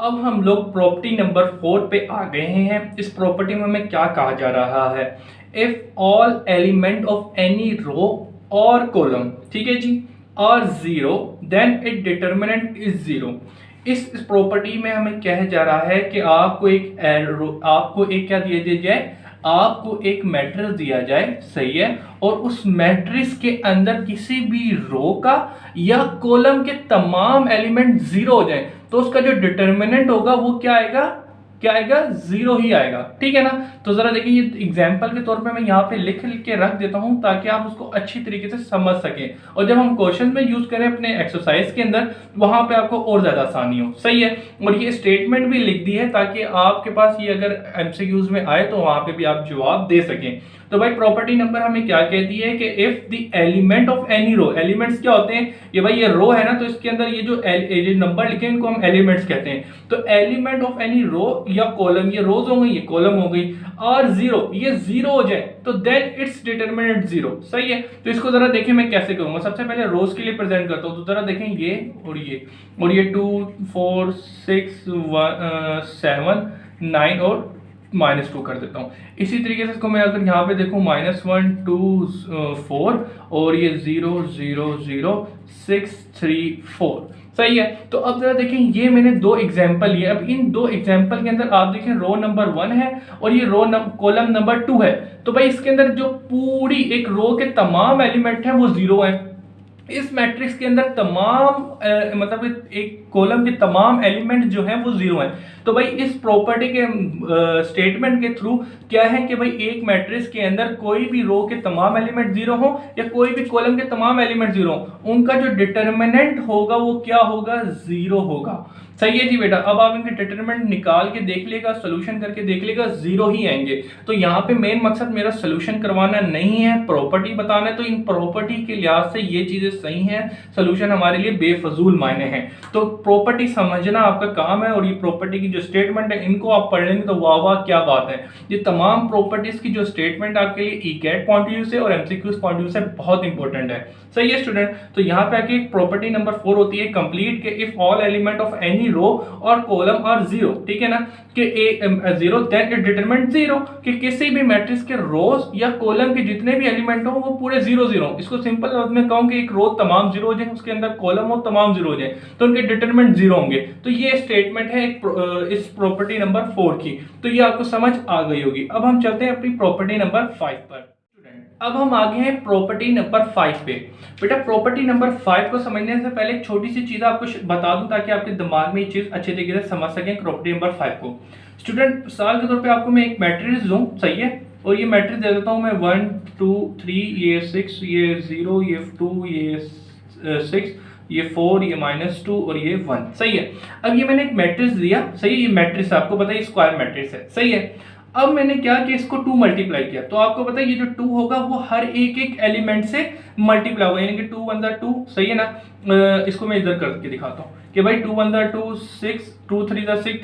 अब हम लोग प्रॉपर्टी नंबर 4 पे आ गए हैं। इस प्रॉपर्टी में हमें क्या कहा जा रहा है, if all element of any row और कॉलम, ठीक है जी, are zero then it determinant is zero. इस प्रॉपर्टी में हमें कहा जा रहा है कि आपको एक क्या दिया जाए, आपको एक मैट्रिक्स दिया जाए, सही है, और उस मैट्रिक्स के अंदर किसी भी रो का या कॉलम के तमाम एलिमेंट जीरो हो जाए तो उसका जो डिटर्मिनेंट होगा वो क्या आएगा, क्या आएगा, जीरो ही आएगा। ठीक है ना। तो जरा देखिए, ये एग्जांपल के तौर पे मैं यहाँ पे लिख के रख देता हूँ ताकि आप उसको अच्छी तरीके से समझ सकें, और जब हम क्वेश्चन में यूज करें अपने एक्सरसाइज के अंदर वहां पे आपको और ज्यादा आसानी हो, सही है। और ये स्टेटमेंट भी लिख दी है ताकि आपके पास ये अगर एमसीक्यूज में आए तो वहां पे भी आप जवाब दे सकें। तो भाई प्रॉपर्टी नंबर हमें क्या कहती है कि if the element of any row, elements क्या होते हैं, ये भाई ये रो है ना, तो इसके अंदर ये जो नंबर लिखे इनको हम एलिमेंट्स कहते हैं। तो एलिमेंट ऑफ एनी रो या कॉलम, ये रोज हो गई, ये कॉलम हो गई, और जीरो, ये जीरो हो जाए तो देन इट्स डिटरमिनेंट जीरो, सही है। तो इसको जरा देखें मैं कैसे करूंगा। सबसे पहले रोज के लिए प्रेजेंट करता हूं, तो जरा देखें ये और ये 2 4 6 7 9 और -2 कर देता हूँ। इसी तरीके से इसको मैं अगर यहाँ पे देखूँ -1 2 4 और ये 0 0 0 6 3 4, सही है। तो अब जरा देखें, ये मैंने दो एग्जांपल लिए। अब इन दो एग्जांपल के अंदर आप देखें रो नंबर 1 है और ये कॉलम नंबर 2 है। तो भाई इसके अंदर जो पूरी एक रो के तमाम एलिमेंट हैं वो जीरो है। इस मैट्रिक्स के अंदर तमाम मतलब एक कॉलम के तमाम एलिमेंट जो हैं वो जीरो हैं। तो भाई इस प्रॉपर्टी के स्टेटमेंट के थ्रू क्या है कि भाई एक मैट्रिक्स के अंदर कोई भी रो के तमाम एलिमेंट जीरो हो या कोई भी कॉलम के तमाम एलिमेंट जीरो हो, उनका जो डिटर्मिनेंट होगा वो क्या होगा, जीरो होगा। सही है जी बेटा। अब आप इनके डिटरमिनेंट निकाल के देख लेगा, सोल्यूशन करके देख लेगा, जीरो ही आएंगे। तो यहाँ पे मेन मकसद मेरा सोल्यूशन करवाना नहीं है, प्रॉपर्टी बताना है। तो इन प्रॉपर्टी के लिहाज से ये चीजें सही हैं, सोल्यूशन हमारे लिए बेफजूल मायने हैं। तो प्रॉपर्टी समझना आपका काम है, और ये प्रॉपर्टी की जो स्टेटमेंट है इनको आप पढ़ लेंगे तो वाह वाह क्या बात है। ये तमाम प्रॉपर्टीज की जो स्टेटमेंट आपके लिए ईकेट पॉइंट ऑफ व्यू से और एमसीक्यूज पॉइंट ऑफ व्यू से बहुत इंपॉर्टेंट है, सही है स्टूडेंट। तो यहाँ पे आके प्रॉपर्टी नंबर 4 होती है कंप्लीट के if all element of any row और कॉलम आर जीरो, ठीक है ना, कि zero then it determinant zero, कि किसी भी मैट्रिक्स के रोज या कॉलम के जितने भी एलिमेंट हो वो पूरे जीरो जीरो। इसको सिंपल लफ्ज में कहूं कि एक रो तमाम जीरो हो जाए, उसके अंदर कॉलम हो तमाम जीरो हो जाए, तो उनके डिटरमिनेंट जीरो होंगे। तो ये स्टेटमेंट है इस प्रॉपर्टी नंबर 4 की। तो ये आपको समझ आ गई होगी। अब हम चलते हैं अपनी प्रॉपर्टी नंबर 5 पर। अब हम आगे हैं प्रॉपर्टी नंबर 5 पे। बेटा प्रॉपर्टी नंबर 5 को समझने से पहले एक छोटी सी चीज आपको बता दूं ताकि आपके दिमाग में ये चीज अच्छे तरीके से समझ सकें प्रॉपर्टी नंबर 5 को। स्टूडेंट मिसाल के तौर पे आपको मैं एक मैट्रिक्स दूं, सही है, और ये मैट्रिक्स दे देता हूं मैं 1 2 3, ये 6, ये 0, ये 2, ये 6, ये 4, ये -2 और ये 1, सही है। अब ये मैंने एक मैट्रिक्स दिया, सही है, ये मैट्रिक्स आपको पता है स्क्वायर मैट्रिक्स है, सही है। अब मैंने क्या कि इसको 2 मल्टीप्लाई किया, तो आपको पता है ये जो 2 होगा वो हर एक एलिमेंट से मल्टीप्लाई होगा, यानी कि 2 1 2, सही है ना। इसको मैं इधर करके दिखाता हूँ कि भाई 2 1 2 6, 2 3 6,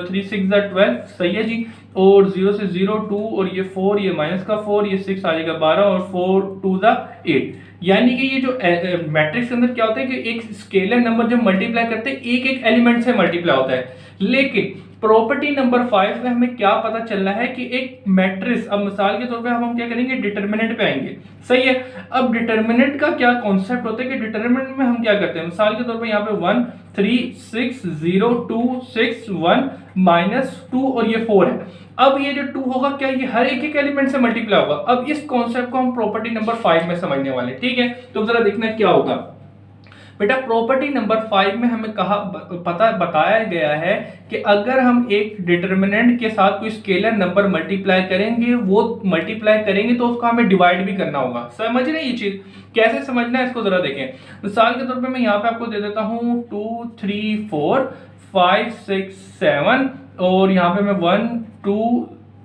3 6 12, सही है जी। और 0 से 0 2 और ये 4, ये -4, ये 6 आ जाएगा 12 और 4 2 8। यानी कि ये जो मैट्रिक्स के अंदर क्या होता है कि एक स्केलर नंबर जब मल्टीप्लाई करते हैं एक एलिमेंट से मल्टीप्लाई होता है। लेकिन प्रॉपर्टी नंबर 5 में हमें क्या पता चल रहा है कि एक मैट्रिक्स, अब मिसाल के तौर पे हम क्या करेंगे, डिटर्मिनेंट पे आएंगे, सही है। अब डिटर्मिनेंट का क्या कॉन्सेप्ट होता है कि डिटर्मिनेंट में हम क्या करते हैं, मिसाल के तौर पे यहाँ पे 1 3 6 0 2 6 1 -2 और ये 4 है। अब ये जो 2 होगा क्या, ये हर एक एलिमेंट से मल्टीप्लाई होगा। अब इस कॉन्सेप्ट को हम प्रॉपर्टी नंबर 5 में समझने वाले, ठीक है। तो जरा देखना क्या होगा बेटा। प्रॉपर्टी नंबर 5 में हमें बताया गया है कि अगर हम एक डिटर्मिनेंट के साथ कोई स्केलर नंबर मल्टीप्लाई करेंगे, वो मल्टीप्लाई करेंगे तो उसको हमें डिवाइड भी करना होगा। समझ रहे हैं ये चीज कैसे समझना है, इसको जरा देखें। मिसाल के तौर पे मैं यहाँ पे आपको दे देता हूँ 2 3 4 5 6 7 और यहाँ पे मैं 1 2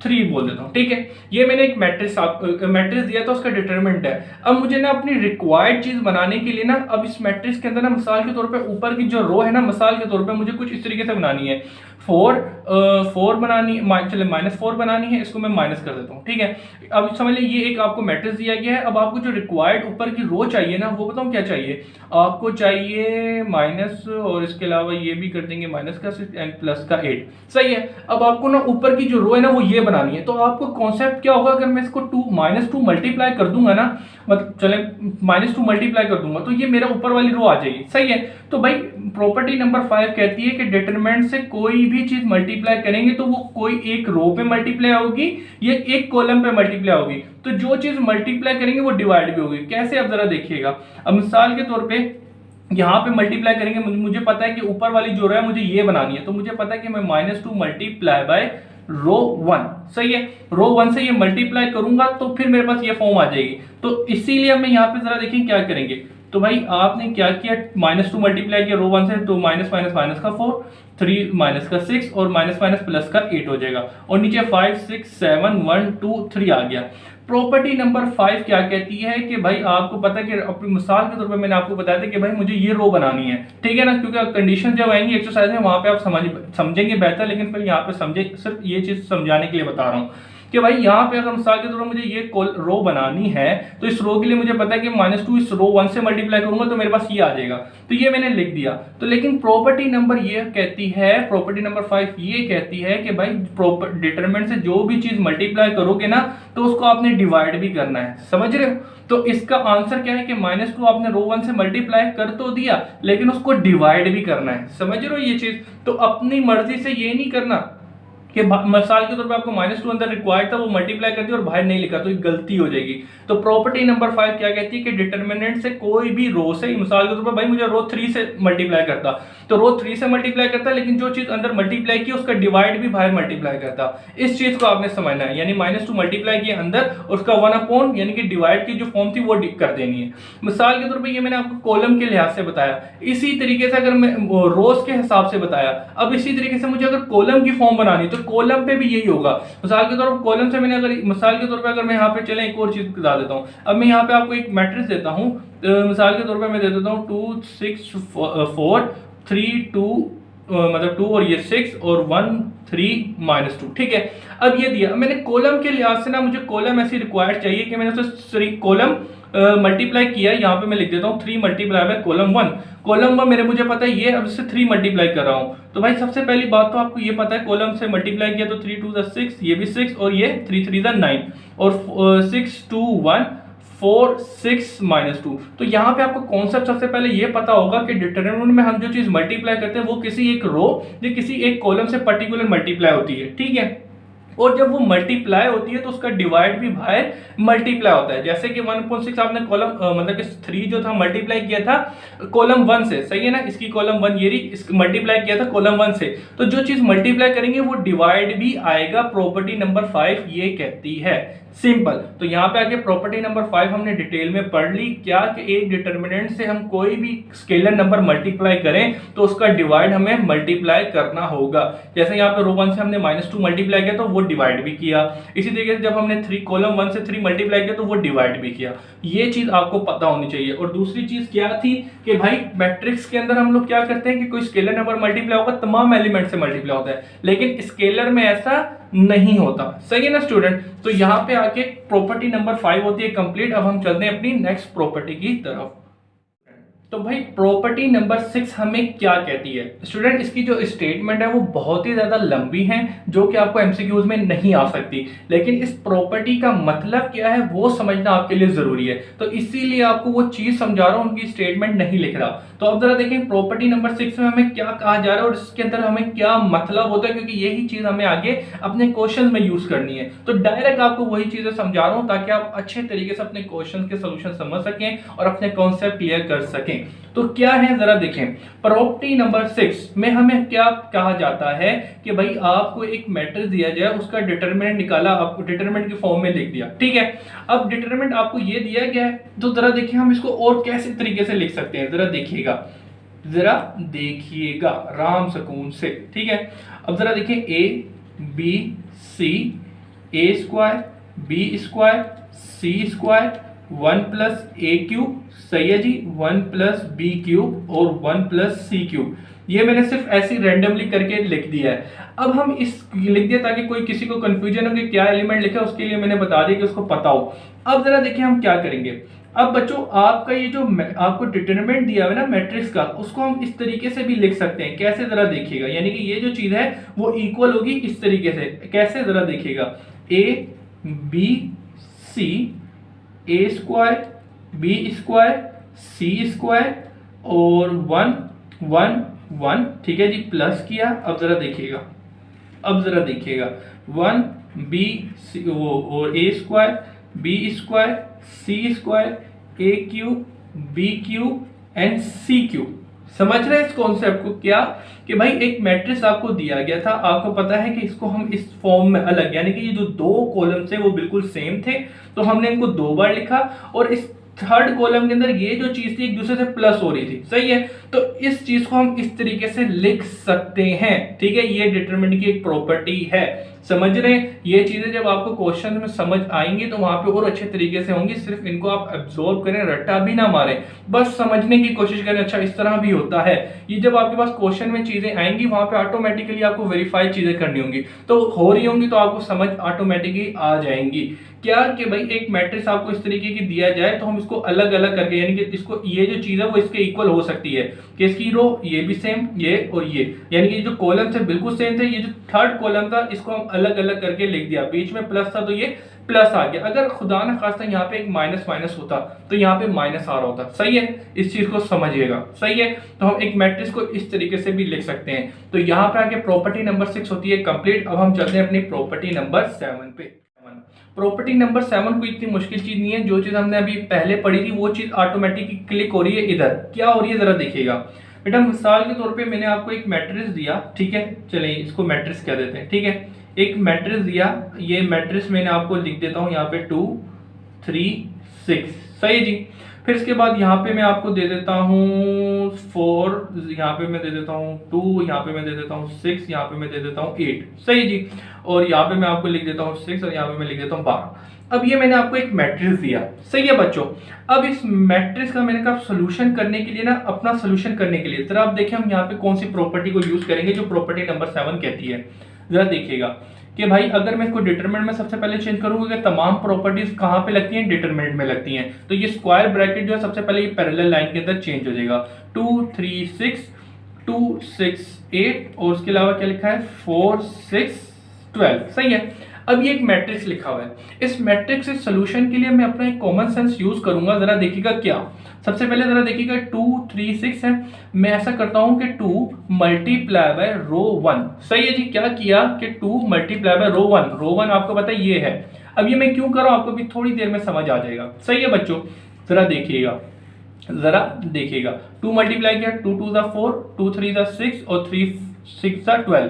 3 बोल देता हूँ, ठीक है। ये मैंने एक मैट्रिक्स दिया था, उसका डिटरमिनेंट है। अब मुझे ना अपनी रिक्वायर्ड चीज बनाने के लिए ना, अब इस मैट्रिक्स के अंदर ना मिसाल के तौर पे ऊपर की जो रो है ना, मिसाल के तौर पे मुझे कुछ इस तरीके से बनानी है। 4 बनानी, चले -4 बनानी है, इसको मैं माइनस कर देता हूँ, ठीक है। अब समझ लीजिए ये एक आपको मैट्रिक्स दिया गया है। अब आपको जो रिक्वायर्ड ऊपर की रो चाहिए ना, वो बताऊँ क्या चाहिए आपको? चाहिए माइनस, और इसके अलावा ये भी कर देंगे माइनस का 6 एंड प्लस का 8, सही है। अब आपको ना ऊपर की जो रो है ना वो ये बनानी है। तो आपको कॉन्सेप्ट क्या होगा, अगर मैं इसको -2 मल्टीप्लाई कर दूंगा ना, मतलब चले -2 मल्टीप्लाई कर दूंगा, तो ये मेरा ऊपर वाली रो आ जाएगी, सही है। तो भाई प्रॉपर्टी नंबर 5 कहती है कि डिटरमिनेंट से कोई भी चीज मल्टीप्लाई करेंगे तो वो कोई एक रो पे मल्टीप्लाई होगी या एक कॉलम पे मल्टीप्लाई होगी। तो जो चीज मल्टीप्लाई करेंगे वो डिवाइड भी होगी। कैसे, अब जरा देखिएगा। अब मिसाल के तौर पे यहाँ पे मल्टीप्लाई करेंगे, मुझे पता है कि ऊपर वाली जो रो है मुझे ये बनानी है, तो मुझे पता है कि मैं -2 मल्टीप्लाई बाय रो 1, सही है। रो 1 से ये मल्टीप्लाई करूंगा तो फिर मेरे पास ये फॉर्म आ जाएगी। तो इसीलिए हम यहाँ पे जरा देखें क्या करेंगे। तो भाई आपने क्या किया, -2 मल्टीप्लाई किया रो 1 से, तो माइनस माइनस माइनस का 4, 3 माइनस का 6 और माइनस माइनस प्लस का 8 हो जाएगा, और नीचे 5 6 7 1 2 3 आ गया। प्रॉपर्टी नंबर 5 क्या कहती है कि भाई आपको पता है कि अपनी मिसाल के तौर पे मैंने आपको बताया था कि भाई मुझे ये रो बनानी है, ठीक है ना, क्योंकि कंडीशन जब आएंगी एक्सरसाइज में वहां पे आप समझेंगे बेहतर, लेकिन फिर यहाँ पे समझे, सिर्फ ये चीज समझाने के लिए बता रहा हूँ कि भाई यहाँ पे अगर मिसाल के तौर पर मुझे ये रो बनानी है, तो इस रो के लिए मुझे पता है कि -2 इस रो 1 से मल्टीप्लाई करूंगा तो मेरे पास ये आ जाएगा, तो ये मैंने लिख दिया। तो लेकिन प्रॉपर्टी नंबर ये कहती है, प्रॉपर्टी नंबर 5 ये कहती है कि भाई डिटरमिनेंट से जो भी चीज मल्टीप्लाई करोगे ना, तो उसको आपने डिवाइड भी करना है, समझ रहे हो। तो इसका आंसर क्या है कि -2 आपने रो 1 से मल्टीप्लाई कर तो दिया, लेकिन उसको डिवाइड भी करना है, समझ रहे हो ये चीज। तो अपनी मर्जी से ये नहीं करना कि मिसाल के तौर पे आपको -2 अंदर रिक्वायर्ड था, वो मल्टीप्लाई कर दिया और बाहर नहीं लिखा, तो एक गलती हो जाएगी। तो प्रॉपर्टी नंबर 5 क्या कहती है कि डिटरमिनेंट से कोई भी रो से, मिसाल के तौर पे भाई मुझे रो 3 से मल्टीप्लाई करता, तो रो 3 से मल्टीप्लाई करता, लेकिन जो चीज अंदर मल्टीप्लाई की उसका डिवाइड भी बाहर मल्टीप्लाई करता। इस चीज को आपने समझना है, यानी -2 मल्टीप्लाई किया अंदर, उसका 1 यानी कि डिवाइड की जो फॉर्म थी वो कर देनी है। मिसाल के तौर पर ये मैंने आपको कॉलम के लिहाज से बताया, इसी तरीके से अगर मैं रोज के हिसाब से बताया, अब इसी तरीके से मुझे अगर कॉलम की फॉर्म बनानी तो कॉलम पे भी यही होगा। मिसाल के तौर पर कॉलम से मैंने अगर मिसाल के तौर पे अगर मैं यहाँ पे चले एक और चीज बता देता हूँ। अब मैं यहाँ पे आपको एक मैट्रिक्स देता हूँ, मिसाल के तौर पे मैं दे देता हूँ 2 6 4 3 2, मतलब 2 और ये 6 और 1 3 -2, ठीक है। अब ये दिया मैंने कॉलम के लिहाज से ना, मुझे कॉलम ऐसी रिक्वायर्ड चाहिए कि मैंने उसे कॉलम मल्टीप्लाई किया, यहाँ पे मैं लिख देता हूँ 3 मल्टीप्लाई बाय कॉलम 1। कॉलम 1 मेरे मुझे पता है ये, अब इससे 3 मल्टीप्लाई कर रहा हूँ। तो भाई सबसे पहली बात तो आपको ये पता है कॉलम से मल्टीप्लाई किया तो 3 2 6, ये भी 6 और ये 3 3 9, और 6 2 1 4 6 -2। तो यहाँ पे आपको कॉन्सेप्ट सबसे पहले ये पता होगा कि डिटरमिनेंट में हम जो चीज मल्टीप्लाई करते हैं वो किसी एक रो या किसी एक कॉलम से पर्टिकुलर मल्टीप्लाई होती है, ठीक है। और जब वो मल्टीप्लाई होती है तो उसका डिवाइड भी बाहर मल्टीप्लाई होता है। जैसे कि 1.6 आपने कॉलम मतलब कि 3 जो था मल्टीप्लाई किया था कॉलम 1 से, सही है ना, इसकी कॉलम 1 ये रही, मल्टीप्लाई किया था कॉलम 1 से, तो जो चीज मल्टीप्लाई करेंगे वो डिवाइड भी आएगा। प्रॉपर्टी नंबर 5 ये कहती है, सिंपल। तो यहाँ पे आके प्रॉपर्टी नंबर 5 हमने डिटेल में पढ़ ली, क्या कि एक डिटरमिनेंट से हम कोई भी स्केलर नंबर मल्टीप्लाई करें तो उसका डिवाइड हमें मल्टीप्लाई करना होगा। जैसे यहाँ पे रो 1 से हमने -2 मल्टीप्लाई किया तो वो डिवाइड भी किया, इसी तरीके से जब हमने 3 कॉलम 1 से 3 मल्टीप्लाई किया तो वो डिवाइड भी किया। ये चीज आपको पता होनी चाहिए। और दूसरी चीज क्या थी कि भाई मैट्रिक्स के अंदर हम लोग क्या करते हैं कि कोई स्केलर नंबर मल्टीप्लाई होगा तमाम एलिमेंट से मल्टीप्लाई होता है, लेकिन स्केलर में ऐसा नहीं होता, सही है ना स्टूडेंट। तो यहाँ पे आके प्रॉपर्टी नंबर 5 होती है कंप्लीट। अब हम चलते हैं अपनी नेक्स्ट प्रॉपर्टी की तरफ। तो भाई प्रॉपर्टी नंबर 6 हमें क्या कहती है स्टूडेंट, इसकी जो स्टेटमेंट है वो बहुत ही ज्यादा लंबी है जो कि आपको एमसीक्यूज में नहीं आ सकती, लेकिन इस प्रॉपर्टी का मतलब क्या है वो समझना आपके लिए जरूरी है। तो इसीलिए आपको वो चीज समझा रहा हूं, उनकी स्टेटमेंट नहीं लिख रहा। तो अब जरा देखें प्रॉपर्टी नंबर 6 में हमें क्या कहा जा रहा है और इसके अंदर हमें क्या मतलब होता है, क्योंकि यही चीज हमें आगे अपने क्वेश्चन में यूज करनी है। तो डायरेक्ट आपको वही चीजें समझा रहा हूं ताकि आप अच्छे तरीके से अपने क्वेश्चन के सोल्यूशन समझ सकें और अपने कॉन्सेप्ट क्लियर कर सकें। तो क्या है जरा देखें, प्रॉपर्टी नंबर 6 में हमें क्या कहा जाता है कि भाई आपको एक मैट्रिक्स दिया जाए, उसका डिटरमिनेंट निकाला, आपको डिटरमिनेंट की फॉर्म में लिख दिया, ठीक है। अब डिटरमिनेंट आपको ये दिया गया है, तो जरा देखिए हम इसको और कैसे तरीके से लिख सकते हैं, जरा देखिएगा राम सुकून से, ठीक है। अब जरा देखिए A B C A square B square C square 1 plus A cube, सही है जी, 1 प्लस बी क्यूब और 1 प्लस सी क्यूब। ये मैंने सिर्फ ऐसी रैंडमली करके लिख दिया है। अब हम इस लिख दिया ताकि कोई किसी को कंफ्यूजन हो कि क्या एलिमेंट लिखा है, उसके लिए मैंने बता दिया कि उसको पता हो। अब जरा देखिए हम क्या करेंगे। अब बच्चों आपका ये जो आपको डिटरमिनेंट दिया हुआ है ना मैट्रिक्स का, उसको हम इस तरीके से भी लिख सकते हैं। कैसे जरा देखिएगा, यानी कि ये जो चीज है वो इक्वल होगी इस तरीके से। कैसे जरा देखिएगा, A B C A square B square C square और 1 1 1, ठीक है जी, प्लस किया। अब जरा देखिएगा, 1 बी सी वो और A square B square C square A cube B cube and C cube. समझ रहे हैं इस कॉन्सेप्ट को क्या, कि भाई एक मैट्रिक्स आपको दिया गया था, आपको पता है कि इसको हम इस फॉर्म में अलग, यानी कि ये जो दो कॉलम थे वो बिल्कुल सेम थे, तो हमने इनको दो बार लिखा और इस थर्ड कॉलम के अंदर ये जो चीज थी एक दूसरे से प्लस हो रही थी, सही है। तो इस चीज को हम इस तरीके से लिख सकते हैं, ठीक है। ये डिटरमिनेंट की एक प्रॉपर्टी है, समझ रहे हैं। ये चीजें जब आपको क्वेश्चन में समझ आएंगी तो वहां पे और अच्छे तरीके से होंगी। सिर्फ इनको आप एब्जॉर्ब करें, रट्टा भी ना मारें, बस समझने की कोशिश करें, अच्छा इस तरह भी होता है। ये जब आपके पास क्वेश्चन में चीजें आएंगी वहां पे ऑटोमेटिकली आपको वेरीफाई चीजें करनी होंगी, तो हो रही होंगी तो आपको समझ ऑटोमेटिकली आ जाएंगी। क्या कि भाई एक मैट्रिक्स आपको इस तरीके की दिया जाए तो हम इसको अलग अलग करके, यानी कि इसको ये जो चीज है वो इसके इक्वल हो सकती है कि इसकी रो ये भी सेम, ये और ये, यानी कि जो कॉलम थे बिल्कुल सेम थे, ये जो थर्ड कॉलम था इसको हम अलग अलग करके लिख दिया, बीच में प्लस था तो ये प्लस आ गया। अगर खुदा ना खास्ता यहाँ पे एक माइनस माइनस होता तो यहाँ पे माइनस आ रहा होता, सही है। इस चीज को समझिएगा, सही है। तो हम एक मैट्रिक्स को इस तरीके से भी लिख सकते हैं। तो यहाँ पे आके प्रॉपर्टी नंबर 6 होती है कंप्लीट। अब हम चलते हैं अपनी प्रॉपर्टी नंबर 7 पे। प्रॉपर्टी नंबर 7 कोई इतनी मुश्किल चीज नहीं है, जो चीज हमने अभी पहले पढ़ी थी वो चीज ऑटोमेटिकली क्लिक हो रही है। इधर क्या हो रही है जरा देखिएगा बेटा। मिसाल के तौर पे मैंने आपको एक मैट्रिक्स दिया, ठीक है, चलिए इसको मैट्रिक्स कह देते हैं, ठीक है। एक मैट्रिक्स दिया, ये मैट्रिक्स मैंने आपको लिख देता हूँ यहाँ पे 2 3 6, सही है जी। फिर इसके बाद यहाँ पे मैं आपको दे देता हूँ 4, यहाँ पे मैं दे देता हूँ 2, यहाँ पे मैं दे देता हूँ 6, यहाँ पे मैं दे देता हूँ 8, सही है जी। और यहाँ पे मैं आपको लिख देता हूँ 6 और यहाँ पे मैं लिख देता हूँ 12। अब ये मैंने आपको एक मैट्रिक्स दिया, सही है बच्चों। अब इस मैट्रिक्स का मैंने कहा सोल्यूशन करने के लिए ना, अपना सोल्यूशन करने के लिए जरा आप देखिए हम यहाँ पे कौन सी प्रॉपर्टी को यूज करेंगे जो प्रॉपर्टी नंबर 7 कहती है। जरा देखिएगा कि भाई अगर मैं इसको डिटरमिनेंट में सबसे पहले चेंज करूंगा कि तमाम प्रॉपर्टीज कहां पे लगती हैं, डिटरमिनेंट में लगती हैं। तो ये स्क्वायर ब्रैकेट जो है सबसे पहले ये पैरेलल लाइन के अंदर चेंज हो जाएगा। 2 3 6 2 6 8 और उसके अलावा क्या लिखा है 4 6 12, सही है। अब ये एक मैट्रिक्स लिखा हुआ है, इस मैट्रिक्स के सोल्यूशन के लिए मैं अपना एक कॉमन सेंस यूज करूंगा। जरा देखिएगा क्या, सबसे पहले जरा देखिएगा 2 3 6 है, मैं ऐसा करता हूं कि 2 मल्टीप्लाई बाय रो 1, सही है जी। क्या किया कि 2 मल्टीप्लाई बाय रो 1, रो 1 आपको पता है ये है। अब ये मैं क्यों कर रहा हूं आपको भी थोड़ी देर में समझ आ जाएगा, सही है बच्चों। जरा देखिएगा 2 मल्टीप्लाई किया, 2 2 4 2 3 6 और 3 6 12,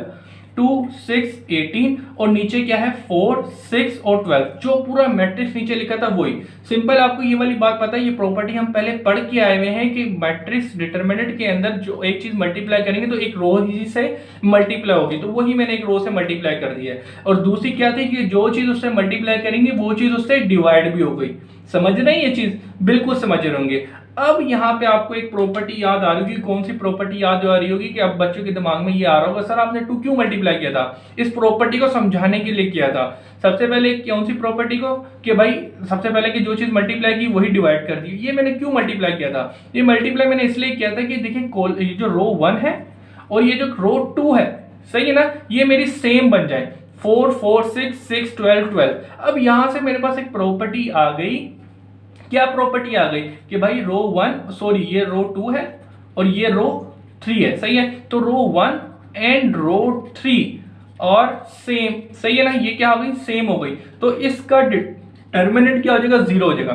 2 6 18 और नीचे क्या है 4 6 और 12, जो पूरा मैट्रिक्स नीचे लिखा था वही। सिंपल, आपको ये वाली बात पता है, ये प्रॉपर्टी हम पहले पढ़ के आए हुए हैं कि मैट्रिक्स डिटरमिनेंट के अंदर जो एक चीज मल्टीप्लाई करेंगे तो एक रो ही से मल्टीप्लाई होगी, तो वही मैंने एक रो से मल्टीप्लाई कर दिया है। और दूसरी क्या थी कि जो चीज उससे मल्टीप्लाई करेंगे वो चीज उससे डिवाइड भी हो गई। समझ रहे हैं ये चीज, बिल्कुल समझ रहे होंगे। अब यहाँ पे आपको एक प्रॉपर्टी याद आ रही होगी, कौन सी प्रॉपर्टी याद आ रही होगी कि अब बच्चों के दिमाग में ये आ रहा होगा सर आपने 2 क्यों मल्टीप्लाई किया था। इस प्रॉपर्टी को समझाने के लिए किया था। सबसे पहले कौन सी प्रॉपर्टी को कि भाई सबसे पहले कि जो चीज मल्टीप्लाई की वही डिवाइड कर दी। ये मैंने क्यों मल्टीप्लाई किया था, ये मल्टीप्लाई मैंने इसलिए किया था कि देखिए ये जो रो 1 है और ये जो रो 2 है, सही है ना, ये मेरी सेम बन जाए 4 4 6 6 12 12। अब यहां से मेरे पास एक प्रॉपर्टी आ गई, क्या प्रॉपर्टी आ गई कि भाई रो 1 सॉरी ये रो 2 है और ये रो 3 है, सही है। तो रो 1 एंड रो 3 और सेम, सही है ना, ये क्या हो गई सेम हो गई। तो इसका डिटरमिनेंट क्या हो जाएगा 0 हो जाएगा।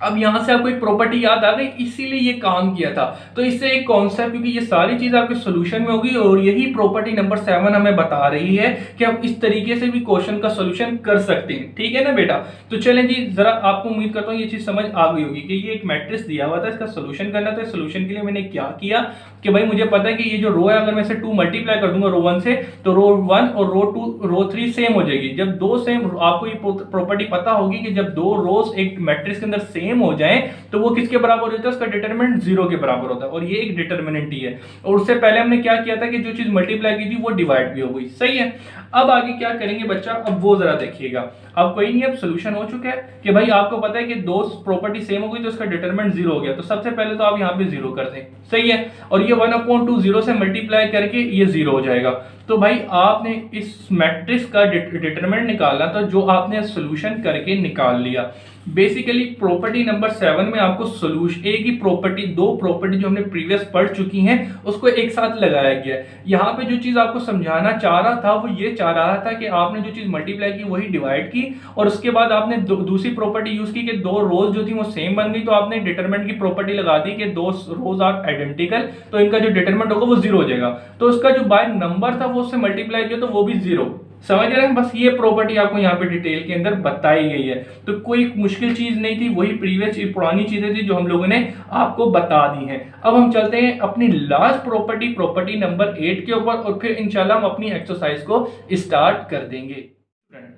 अब यहां से आपको एक प्रॉपर्टी याद आ गई, इसीलिए ये काम किया था। तो इससे एक कॉन्सेप्ट, क्योंकि ये सारी चीज आपके सॉल्यूशन में होगी और यही प्रॉपर्टी नंबर 7 हमें बता रही है कि आप इस तरीके से भी क्वेश्चन का सॉल्यूशन कर सकते हैं। ठीक है ना बेटा। तो चलें जी, जरा आपको उम्मीद करता हूँ ये चीज समझ आ गई होगी कि ये एक मैट्रिक्स दिया हुआ था, इसका सोल्यूशन करना था। सोल्यूशन के लिए मैंने क्या किया कि भाई मुझे पता है कि ये जो रो है, अगर मैं इसे 2 मल्टीप्लाई कर दूंगा रो 1 से, तो रो 1 और रो 2 रो 3 सेम हो जाएगी। जब दो सेम, आपको ये प्रॉपर्टी पता होगी कि जब दो रोज एक मैट्रिक्स के अंदर सेम हो जाए तो वो किसके बराबर होता है, उसका डिटरमिनेंट 0 के बराबर होता है। और ये एक डिटरमिनेंट ही है। और उससे पहले हमने क्या किया था कि जो चीज मल्टीप्लाई की थी वो डिवाइड भी हो गई। सही है। अब आगे क्या करेंगे बच्चा, अब वो जरा देखिएगा। अब कोई नहीं, अब सोल्यूशन हो चुका है कि भाई आपको पता है कि दो प्रॉपर्टी सेम हो गई तो उसका डिटरमिनेंट 0 हो गया। तो सबसे पहले तो आप यहाँ पे 0 कर दें। सही है। और ये 1/2 0 से मल्टीप्लाई करके ये 0 हो जाएगा। तो भाई आपने इस मैट्रिक्स का डिटरमिनेंट निकालना, तो जो आपने सोल्यूशन करके निकाल लिया। बेसिकली प्रॉपर्टी नंबर 7 में आपको सोल्यूशन, एक ही प्रॉपर्टी, दो प्रॉपर्टी जो हमने प्रीवियस पढ़ चुकी हैं उसको एक साथ लगाया गया है। यहाँ पे जो चीज आपको समझाना चाह रहा था वो ये चाह रहा था कि आपने जो चीज मल्टीप्लाई की वही डिवाइड की, और उसके बाद आपने दूसरी प्रॉपर्टी यूज की कि दो रोज जो थी वो सेम बन गई। तो आपने डिटरमिनेंट की प्रॉपर्टी लगा दी कि दो रोज आर आइडेंटिकल, तो इनका जो डिटरमिनेंट होगा वो 0 हो जाएगा। तो उसका जो बाय नंबर था वो उससे मल्टीप्लाई किया तो वो भी 0। समझ रहे हैं। बस ये प्रॉपर्टी आपको यहाँ पे डिटेल के अंदर बताई गई है। तो कोई मुश्किल चीज नहीं थी, वही प्रीवियस पुरानी चीजें थी जो हम लोगों ने आपको बता दी हैं। अब हम चलते हैं अपनी लास्ट प्रॉपर्टी, प्रॉपर्टी नंबर 8 के ऊपर, और फिर इंशाल्लाह हम अपनी एक्सरसाइज को स्टार्ट कर देंगे।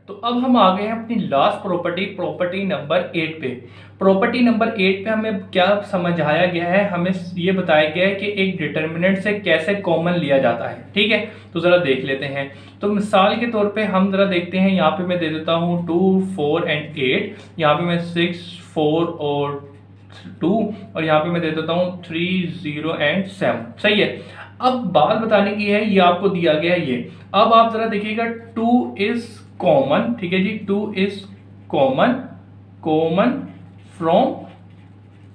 तो अब हम आ गए हैं अपनी लास्ट प्रॉपर्टी, प्रॉपर्टी नंबर 8 पे। प्रॉपर्टी नंबर 8 पे हमें क्या समझाया गया है, हमें ये बताया गया है कि एक डिटर्मिनेंट से कैसे कॉमन लिया जाता है। ठीक है। तो जरा देख लेते हैं। तो मिसाल के तौर पे हम जरा देखते हैं, यहाँ पे मैं दे देता हूँ 2, 4 एंड 8, यहाँ पे मैं 6, 4 और 2, और यहाँ पे मैं दे देता हूँ 3, 0 एंड 7। सही है। अब बात बताने की है, ये आपको दिया गया है ये। अब आप जरा देखिएगा, 2 इज कॉमन। ठीक है जी, 2 इज कॉमन, कॉमन फ्रॉम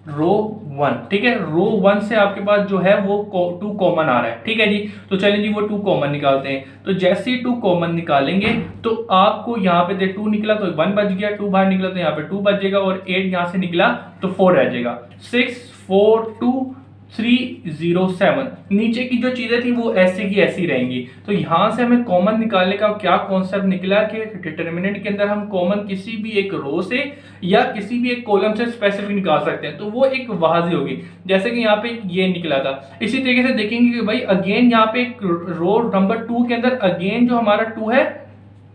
रो 1। ठीक है। रो 1 से आपके पास जो है वो 2 कॉमन आ रहा है। ठीक है जी। तो चलिए जी वो 2 कॉमन निकालते हैं। तो जैसे ही 2 कॉमन निकालेंगे तो आपको यहाँ पे 2 निकला तो 1 बच गया, 2 बाहर निकला तो यहाँ पे 2 बच जाएगा, और 8 यहाँ से निकला तो 4 रह जाएगा। 6, 4, 2, 3, 0, 7। नीचे की जो चीजें थी वो ऐसे की ऐसी रहेंगी। तो यहां से हमें कॉमन निकालने का क्या कॉन्सेप्ट निकला कि डिटरमिनेंट के अंदर हम कॉमन किसी भी एक रो से या किसी भी एक कॉलम से स्पेसिफिक निकाल सकते हैं। तो वो एक वाजी होगी, जैसे कि यहाँ पे ये निकला था। इसी तरीके से देखेंगे कि भाई अगेन यहाँ पे एक रो नंबर 2 के अंदर अगेन जो हमारा 2 है,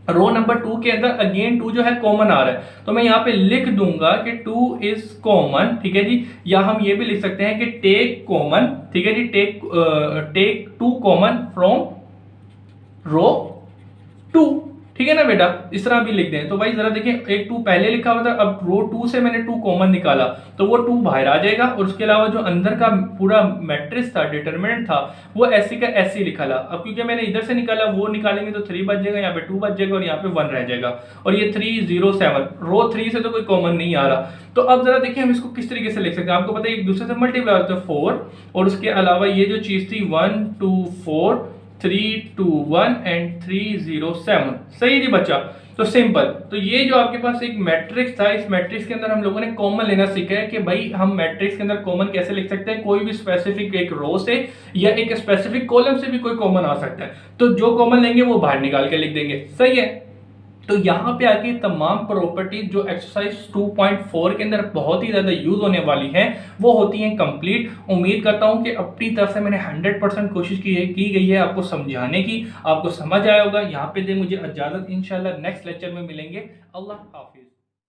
रो नंबर 2 के अंदर अगेन 2 जो है कॉमन आ रहा है। तो मैं यहाँ पे लिख दूंगा कि 2 इज कॉमन। ठीक है जी। या हम ये भी लिख सकते हैं कि टेक कॉमन। ठीक है जी, टेक 2 कॉमन फ्रॉम रो 2। ठीक है ना बेटा, इस तरह भी लिख दें। तो भाई जरा देखिए, एक 2 पहले लिखा हुआ था, अब रो 2 से मैंने 2 कॉमन निकाला तो वो 2 बाहर आ जाएगा, और उसके अलावा जो अंदर का पूरा मैट्रिक्स था, डिटरमिनेंट था, वो ऐसी का ऐसी लिखा ला। अब क्योंकि मैंने इधर से निकाला, वो निकालेंगे तो 3 बच जाएगा, यहाँ पे 2 बच जाएगा और यहाँ पे 1 रह जाएगा। और ये 3, 0, 7, रो 3 से तो कोई कॉमन नहीं आ रहा। तो अब जरा देखिए हम इसको किस तरीके से लिख सकते हैं। आपको पता है एक दूसरे से मल्टीप्लाई होता है 4, और उसके अलावा ये जो चीज थी 1, 2, 4, 3, 2, 1 एंड 3, 0, 7। सही जी बच्चा। तो सिंपल। तो ये जो आपके पास एक मैट्रिक्स था, इस मैट्रिक्स के अंदर हम लोगों ने कॉमन लेना सीखा है कि भाई हम मैट्रिक्स के अंदर कॉमन कैसे लिख सकते हैं। कोई भी स्पेसिफिक एक रो से या एक स्पेसिफिक कॉलम से भी कोई कॉमन आ सकता है। तो जो कॉमन लेंगे वो बाहर निकाल के लिख देंगे। सही है। तो यहाँ पे आके तमाम प्रॉपर्टी जो एक्सरसाइज 2.4 के अंदर बहुत ही ज़्यादा यूज होने वाली हैं वो होती हैं कंप्लीट। उम्मीद करता हूँ कि अपनी तरफ से मैंने 100% कोशिश की गई है आपको समझाने की, आपको समझ आया होगा। यहाँ पे दे मुझे इजाज़त, इंशाल्लाह नेक्स्ट लेक्चर में मिलेंगे। अल्लाह हाफिज़।